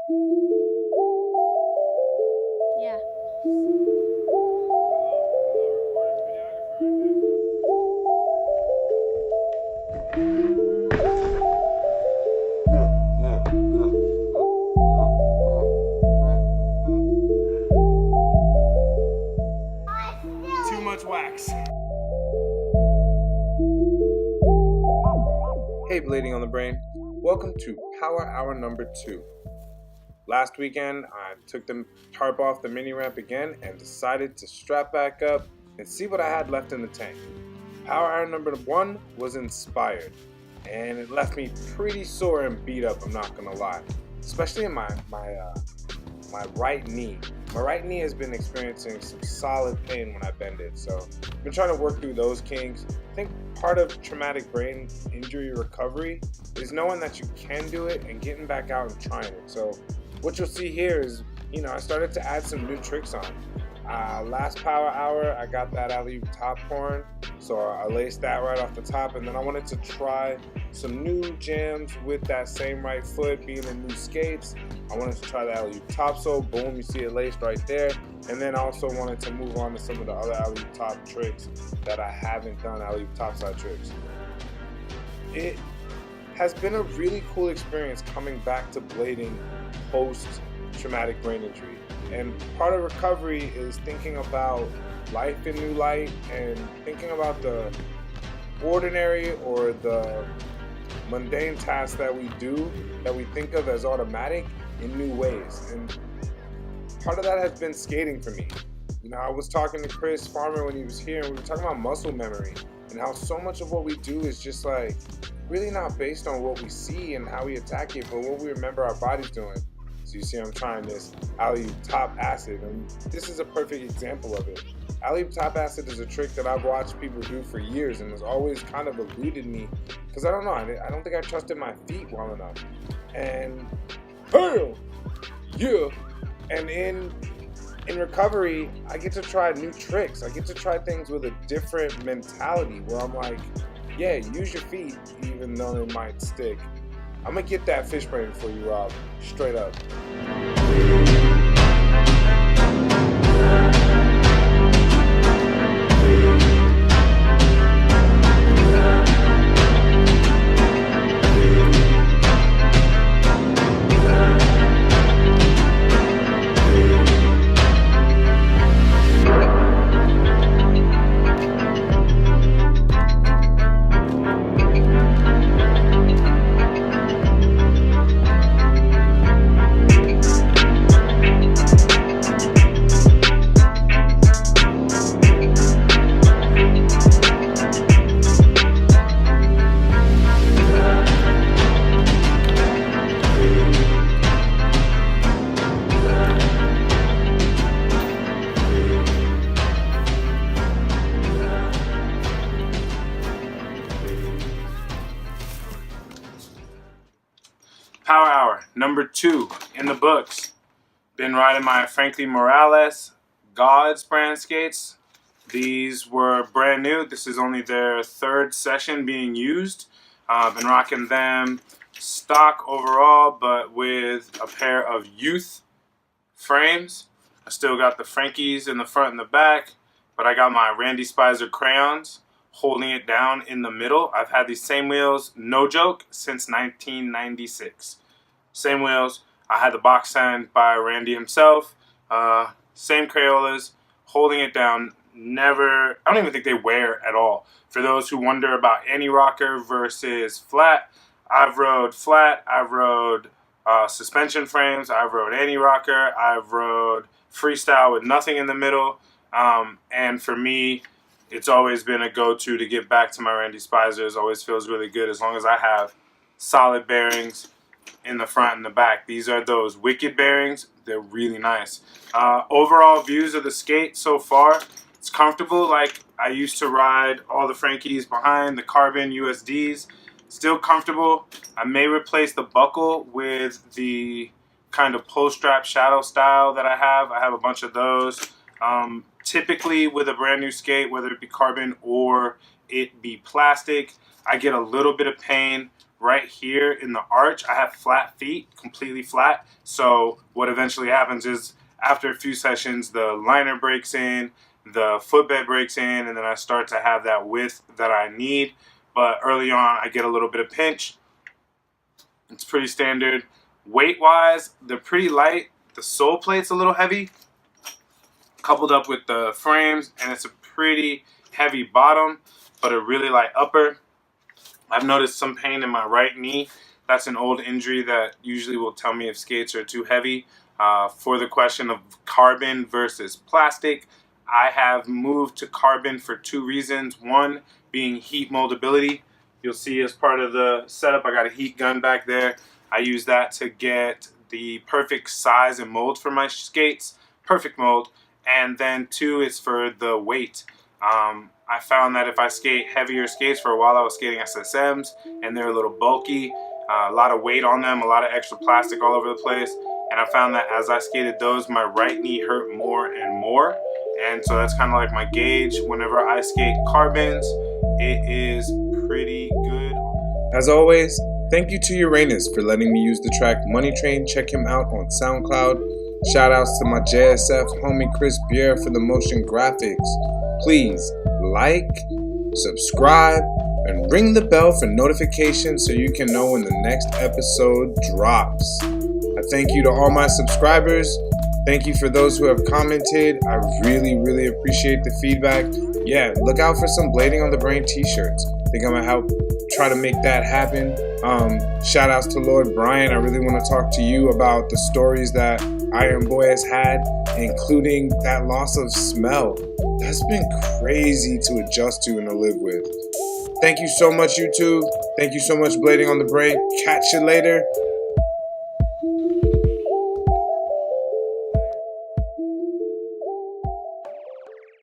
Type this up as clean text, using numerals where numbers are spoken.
Yeah. Too much wax. Hey, Bleeding on the Brain. Welcome to Power Hour number 2. Last weekend, I took the tarp off the mini ramp again and decided to strap back up and see what I had left in the tank. Power Hour number 1 was inspired, and it left me pretty sore and beat up, I'm not gonna lie. Especially in my right knee. My right knee has been experiencing some solid pain when I bend it, so I've been trying to work through those kinks. I think part of traumatic brain injury recovery is knowing that you can do it and getting back out and trying it. So what you'll see here is, I started to add some new tricks on. Last Power Hour, I got that alley-oop top horn, so I laced that right off the top, and then I wanted to try some new jams with that same right foot, being in new skates. I wanted to try the alley-oop topsole. Boom, you see it laced right there. And then I also wanted to move on to some of the other alley-oop top tricks that I haven't done, alley-oop topside tricks. It has been a really cool experience coming back to blading post-traumatic brain injury. And part of recovery is thinking about life in new light and thinking about the ordinary or the mundane tasks that we do, that we think of as automatic, in new ways. And part of that has been skating for me. I was talking to Chris Farmer when he was here, and we were talking about muscle memory and how so much of what we do is just really not based on what we see and how we attack it, but what we remember our bodies doing. So you see I'm trying this alley-oop top acid, and this is a perfect example of it. Alley-oop top acid is a trick that I've watched people do for years and has always kind of eluded me because I don't know, I don't think I trusted my feet well enough. And and in recovery, I get to try new tricks. I get to try things with a different mentality where I'm like, yeah, use your feet even though they might stick. I'm gonna get that fish brain for you, Rob. Straight up. Power Hour number 2 in the books. Been riding my Franky Morales Gawds brand skates. These were brand new. This is only their 3rd session being used. Been rocking them stock overall, but with a pair of youth frames. I still got the Frankies in the front and the back, but I got my Randy Spicer crayons holding it down in the middle. I've had these same wheels, no joke, since 1996. Same wheels. I had the box signed by Randy himself. Same Crayolas, holding it down. Never, I don't even think they wear at all. For those who wonder about anti-rocker versus flat, I've rode flat, I've rode suspension frames, I've rode anti-rocker, I've rode freestyle with nothing in the middle. And for me, it's always been a go-to to get back to my Randy Spicers. Always feels really good as long as I have solid bearings in the front and the back. These are those Wicked bearings. They're really nice. Overall views of the skate so far, it's comfortable like I used to ride all the Frankies behind, the carbon USDs. Still comfortable. I may replace the buckle with the kind of pull strap shadow style that I have. I have a bunch of those. Typically with a brand new skate, whether it be carbon or it be plastic, I get a little bit of pain right here in the arch, I have flat feet, completely flat. So what eventually happens is after a few sessions, the liner breaks in, the footbed breaks in, and then I start to have that width that I need. But early on, I get a little bit of pinch. It's pretty standard. Weight-wise, they're pretty light. The sole plate's a little heavy, coupled up with the frames, and it's a pretty heavy bottom, but a really light upper. I've noticed some pain in my right knee. That's an old injury that usually will tell me if skates are too heavy. For the question of carbon versus plastic, I have moved to carbon for two reasons. One being heat moldability. You'll see as part of the setup, I got a heat gun back there. I use that to get the perfect size and mold for my skates, perfect mold. And then two is for the weight. I found that if I skate heavier skates, for a while I was skating SSMs, and they're a little bulky, a lot of weight on them, a lot of extra plastic all over the place. And I found that as I skated those, my right knee hurt more and more. And so that's kind of like my gauge. Whenever I skate carbons, it is pretty good. As always, thank you to Uranus for letting me use the track Money Train. Check him out on SoundCloud. Shout outs to my JSF homie Chris Bjerre for the motion graphics. Please like, subscribe, and ring the bell for notifications so you can know when the next episode drops. I thank you to all my subscribers. Thank you for those who have commented. I really appreciate the feedback. Yeah, look out for some Blading on the Brain t-shirts. I think I'm gonna help try to make that happen. Shout outs to Lord Brian. I really want to talk to you about the stories that Iron Boy has had, including that loss of smell. That's been crazy to adjust to and to live with. Thank you so much, YouTube. Thank you so much, Blading on the Brain. Catch you later.